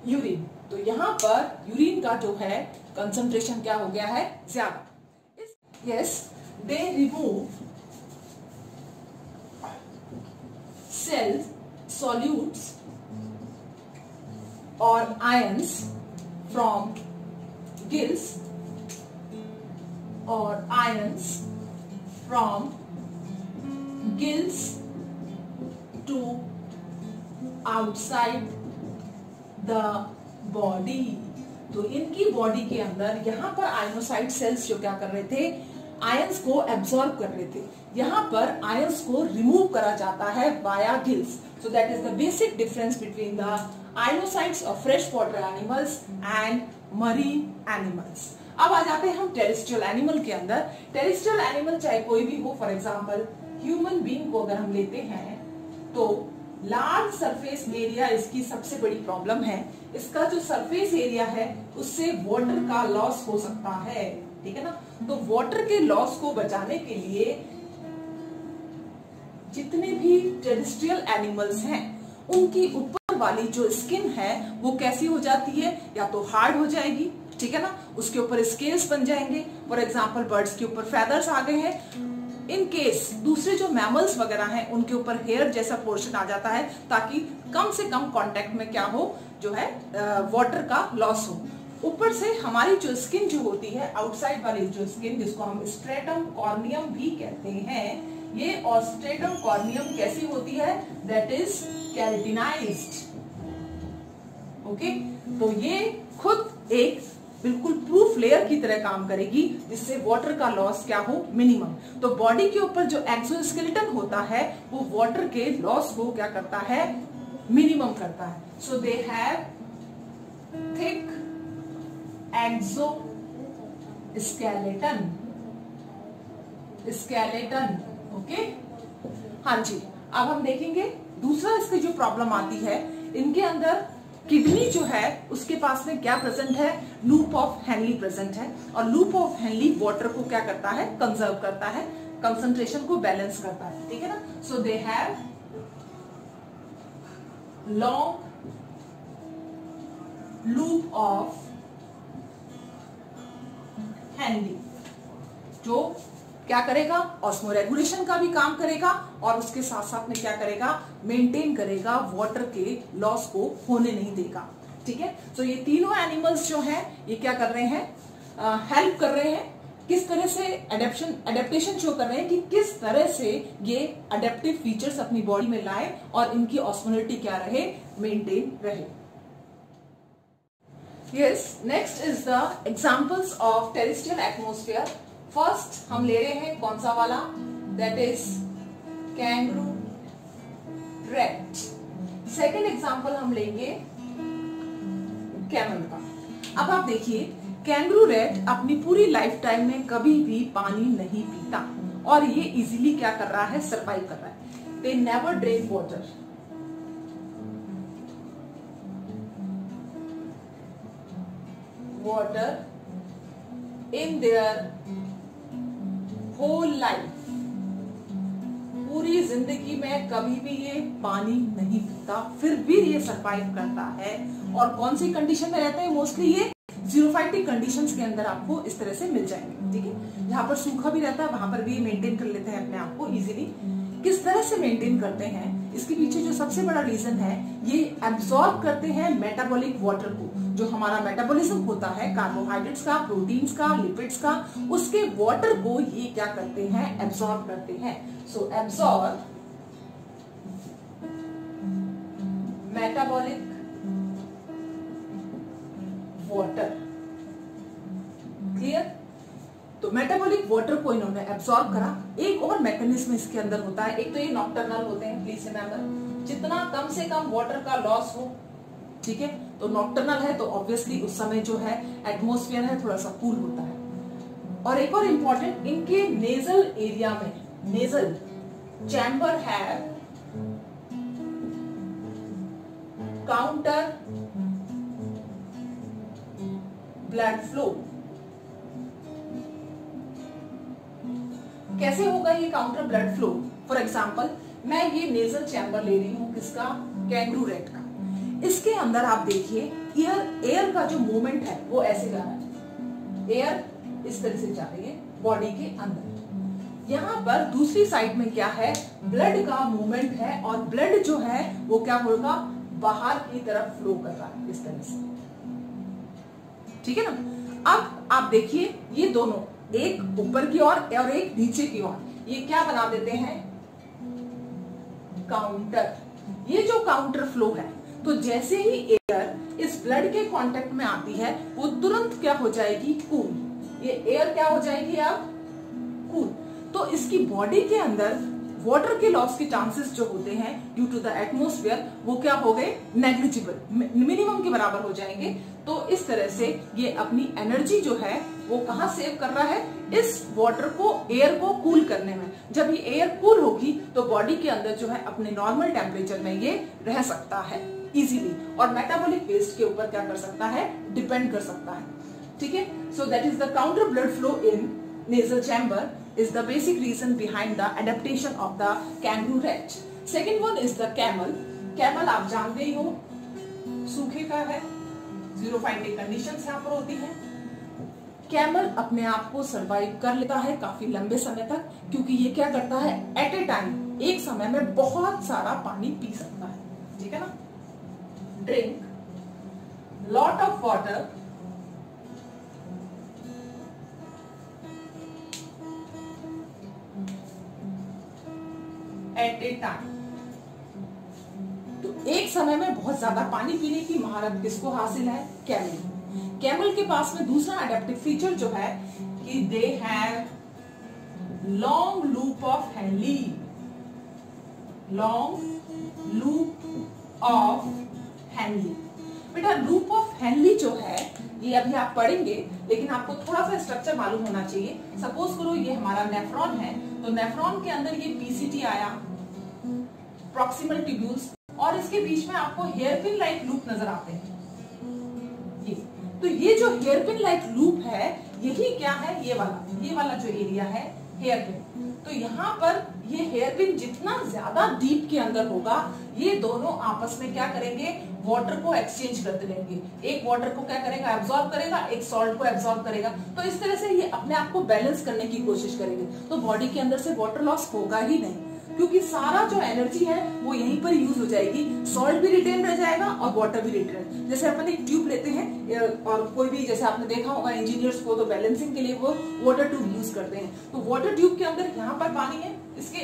यूरिन। तो यहां पर यूरिन का जो है कंसंट्रेशन क्या हो गया है, ज्यादा। Yes, they remove cells, solutes or ions from gills or ions from gills to outside the body। तो इनकी बॉडी के अंदर यहाँ पर आयनोसाइट सेल्स जो क्या कर रहे थे, आयंस को एब्सॉर्ब कर रहे थे, यहाँ पर आयंस को रिमूव करा जाता है via gills. So that is the basic difference between the ionocytes of fresh water animals and marine animals. अब आ जाते हैं हम टेरेस्ट्रियल एनिमल के अंदर। टेरेस्ट्रियल एनिमल चाहे कोई भी हो, फॉर एग्जाम्पल ह्यूमन बीइंग को अगर हम लेते हैं तो लार्ज सरफेस एरिया इसकी सबसे बड़ी प्रॉब्लम है। इसका जो सरफेस एरिया है उससे वाटर का लॉस हो सकता है, ठीक है ना। तो वाटर के लॉस को बचाने के लिए जितने भी टेरेस्ट्रियल एनिमल्स हैं उनकी ऊपर वाली जो स्किन है वो कैसी हो जाती है, या तो हार्ड हो जाएगी, ठीक है ना, उसके ऊपर स्केल्स बन जाएंगे। फॉर एग्जाम्पल बर्ड्स के ऊपर फेदर्स आ गए हैं। इन केस दूसरे जो मैमल्स वगैरह हैं उनके ऊपर हेयर जैसा पोर्शन आ जाता है, ताकि कम से कम कांटेक्ट में क्या हो, जो है वाटर का लॉस हो। ऊपर से हमारी जो स्किन जो होती है, आउटसाइड वाली जो स्किन जिसको हम स्ट्रेटम कॉर्नियम भी कहते हैं, ये और स्ट्रेटम कॉर्नियम कैसी होती है, दैट इज केराटिनाइज्ड। ओके, तो ये खुद एक बिल्कुल प्रूफ लेयर की तरह काम करेगी, जिससे वाटर का लॉस क्या हो, मिनिमम। तो बॉडी के ऊपर जो एक्सोस्केलेटन होता है वो वाटर के लॉस को क्या करता है, मिनिमम करता है। So they have thick skeleton, okay. हाँ जी, अब हम देखेंगे दूसरा इसकी जो प्रॉब्लम आती है, इनके अंदर किडनी जो है उसके पास में क्या प्रेजेंट है, लूप ऑफ हेनली प्रेजेंट है। और लूप ऑफ हेनली वाटर को क्या करता है, कंजर्व करता है, कंसंट्रेशन को बैलेंस करता है, ठीक है ना। So they have long loop of Henle, जो क्या करेगा, ऑस्मो रेगुलेशन का भी काम करेगा और उसके साथ साथ में क्या करेगा, मेंटेन करेगा, वाटर के लॉस को होने नहीं देगा, ठीक है। तो ये तीनों एनिमल्स जो हैं ये क्या कर रहे हैं, हेल्प कर रहे हैं, किस तरह से एडेप्टेशन शो कर रहे हैं कि किस तरह से ये अडेप्टिव फीचर्स अपनी बॉडी में लाए और इनकी ऑस्मोलिटी क्या रहे, मेंटेन रहे। Yes, next is the examples of terrestrial atmosphere. First हम ले रहे हैं कौन सा वाला, that is kangaroo rat. Second example हम लेंगे camel का। अब आप देखिए, कैंगरू रैट अपनी पूरी लाइफ टाइम में कभी भी पानी नहीं पीता और ये इजीली क्या कर रहा है, सर्वाइव कर रहा है। They never drink water. Water in their whole life, पूरी जिंदगी में कभी भी ये पानी नहीं पीता, फिर भी ये सरवाइव करता है। और कौन सी कंडीशन में रहते हैं, मोस्टली ये जीरोफाइटिक कंडीशंस के अंदर आपको इस तरह से मिल जाएंगे, ठीक है। जहां पर सूखा भी रहता है वहां पर भी मेंटेन कर लेते हैं अपने आप को इजीली। किस तरह से मेंटेन करते हैं, इसके पीछे जो सबसे बड़ा रीजन है, ये एब्सॉर्ब करते हैं मेटाबॉलिक वाटर को। जो हमारा मेटाबॉलिज्म होता है कार्बोहाइड्रेट्स का, प्रोटीन्स का, लिपिड्स का, उसके वाटर को ये क्या करते हैं, एब्सॉर्ब करते हैं। सो एब्सॉर्ब मेटाबॉलिक वाटर, क्लियर। तो मेटाबॉलिक वाटर को इन्होंने एब्सॉर्ब करा। एक और मैकेनिज्म इसके अंदर होता है, एक तो ये नॉक्टर्नल होते हैं, प्लीज रिमेंबर, जितना कम से कम वाटर का लॉस हो, ठीक है, तो नॉक्टर्नल है तो ऑब्वियसली उस समय जो है एटमॉस्फेयर है थोड़ा सा कूल होता है। और एक और इंपॉर्टेंट, इनके नेजल एरिया में, नेजल चैम्बर है काउंटर ब्लड फ्लो। कैसे होगा ये counter blood flow? For example, मैं ये नेजल चैम्बर ले रही हूं, किसका? कैंगरू रैट का। इसके अंदर आप देखिए एयर का जो मूवमेंट है वो ऐसे जा रहा है, एयर इस तरह से जा रही है बॉडी के अंदर। यहाँ पर दूसरी साइड में क्या है? ब्लड का मूवमेंट है, और ब्लड जो है वो क्या होगा? बाहर की तरफ फ्लो कर रहा है इस तरह से, ठीक है ना। अब आप देखिए ये दोनों, एक ऊपर की ओर और एक नीचे की ओर, ये क्या बना देते हैं? काउंटर। ये जो काउंटर फ्लो है, तो जैसे ही एयर इस ब्लड के कांटेक्ट में आती है वो तुरंत क्या हो जाएगी? कूल। ये एयर क्या हो जाएगी अब? कूल। तो इसकी बॉडी के अंदर वाटर के लॉस के चांसेस जो होते हैं ड्यू टू द एटमॉस्फेयर, वो क्या हो गए? नेग्लिजिबल, मिनिमम के बराबर हो जाएंगे। तो इस तरह से ये अपनी एनर्जी जो है वो कहां सेव कर रहा है? इस वाटर को, एयर को कूल करने में। जब ये एयर कूल होगी तो बॉडी के अंदर जो है अपने नॉर्मल टेम्परेचर में ये रह सकता है इजीली, और मेटाबॉलिक वेस्ट के ऊपर क्या कर सकता है? डिपेंड कर सकता है, ठीक है। So that is the counter blood flow in nasal chamber is the basic reason behind the adaptation of the kangaroo rat. Second one is the camel. Camel आप जानते ही हो सूखे का है, जीरो फाइटिंग कंडीशंस यहाँ पर होती है। कैमल अपने आप को सरवाइव कर लेता है काफी लंबे समय तक, क्योंकि ये क्या करता है? एट ए टाइम, एक समय में बहुत सारा पानी पी सकता है, ठीक है ना। Drink lot of water at A time. तो एक समय में बहुत ज्यादा पानी पीने की महारत किसको हासिल है? कैमल। कैमल के पास में दूसरा एडेप्टिव फीचर जो है कि दे have long loop of Henley. Long loop of Henley. बेटा लूप ऑफ हेनली जो है ये अभी आप पढ़ेंगे, लेकिन आपको थोड़ा सा स्ट्रक्चर मालूम होना चाहिए। सपोज करो ये हमारा नेफ्रॉन है, तो नेफ्रॉन के अंदर ये पीसीटी आया, प्रॉक्सिमल ट्यूब्यूल्स, और इसके बीच में आपको हेयरपिन लाइक लूप नजर आते हैं। तो ये जो हेयरपिन लाइक लूप है, यही क्या है? ये वाला जो एरिया है हेयरपिन। तो यहाँ पर ये हेयरपिन जितना ज्यादा डीप के अंदर होगा, ये दोनों आपस में क्या करेंगे? वाटर को एक्सचेंज करते रहेंगे। एक वाटर को क्या करेगा? एब्सॉर्ब करेगा, एक सॉल्ट को एब्सॉर्ब करेगा। तो इस तरह से ये अपने आप को बैलेंस करने की कोशिश करेंगे। तो बॉडी के अंदर से वाटर लॉस होगा ही नहीं, क्योंकि सारा जो एनर्जी है वो यहीं पर यूज हो जाएगी। सॉल्ट भी रिटेन रह जाएगा और वाटर भी रिटेन। जैसे अपन एक ट्यूब लेते हैं, और कोई भी, जैसे आपने देखा होगा इंजीनियर्स को, तो बैलेंसिंग के लिए वो वाटर ट्यूब यूज करते हैं। तो वाटर ट्यूब के अंदर यहाँ पर पानी है, इसके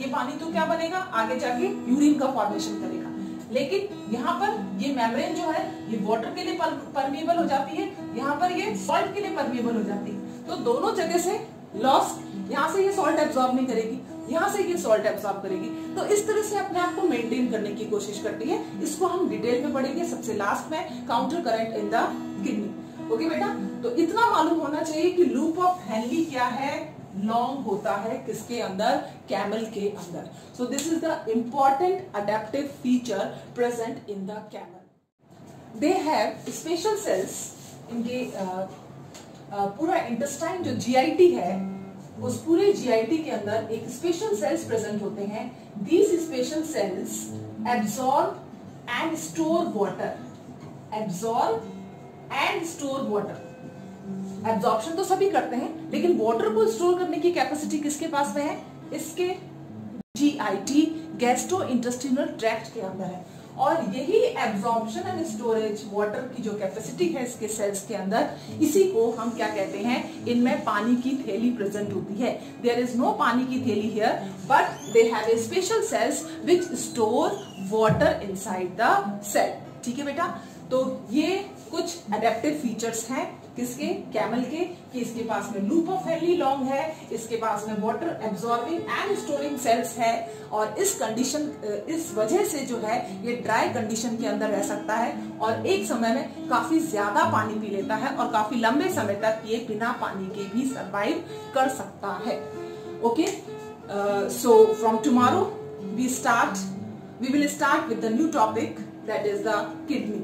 ये पानी तो क्या बनेगा? आगे जाके यूरिन का फॉर्मेशन करेगा। लेकिन यहाँ पर ये मेम्ब्रेन जो है ये वाटर के लिए परमिएबल हो जाती है, यहाँ पर ये सॉल्ट के लिए परमिएबल हो जाती है। तो दोनों जगह से लॉस, यहाँ से ये सॉल्ट एब्सॉर्ब नहीं करेगी, यहाँ से ये सॉल्ट एब्सॉर्ब करेगी। तो इस तरह से अपने आप को मेंटेन करने की कोशिश करती है। इसको हम डिटेल में पढ़ेंगे सबसे लास्ट में, counter current in the kidney. Okay बेटा, तो इतना मालूम होना चाहिए कि लूप ऑफ हेनली क्या है? लॉन्ग होता है किसके अंदर? कैमल के अंदर। सो this is the important adaptive feature present in the camel. They have special cells. इनके पूरा इंटेस्टाइन जो जीआईटी है, उस पूरे जीआईटी के अंदर एक स्पेशल सेल्स प्रेजेंट होते हैं। These special cells absorb and store water. Absorb and store water. Absorption तो सभी करते हैं, लेकिन वाटर को स्टोर करने की कैपेसिटी किसके पास में है? इसके जीआईटी, गैस्ट्रो इंटेस्टिनल ट्रैक्ट के अंदर है। और यही एब्जॉर्प्शन एंड स्टोरेज वाटर की जो कैपेसिटी है इसके सेल्स के अंदर, इसी को हम क्या कहते हैं? इनमें पानी की थैली प्रेजेंट होती है। देयर इज नो पानी की थैली here, but they have a special cells which store water inside the cell. ठीक है बेटा, तो ये कुछ एडेप्टिव फीचर्स हैं किसके, कैमल के, कि इसके पास में लूप ऑफ हेनली लॉन्ग है, इसके पास में water absorbing and storing cells है, और इस वजह से जो है ये ड्राई कंडीशन के अंदर रह सकता है और एक समय में काफी ज्यादा पानी पी लेता है और काफी लंबे समय तक ये बिना पानी के भी सरवाइव कर सकता है। Okay, so from tomorrow we will start with the new topic, that is the kidney.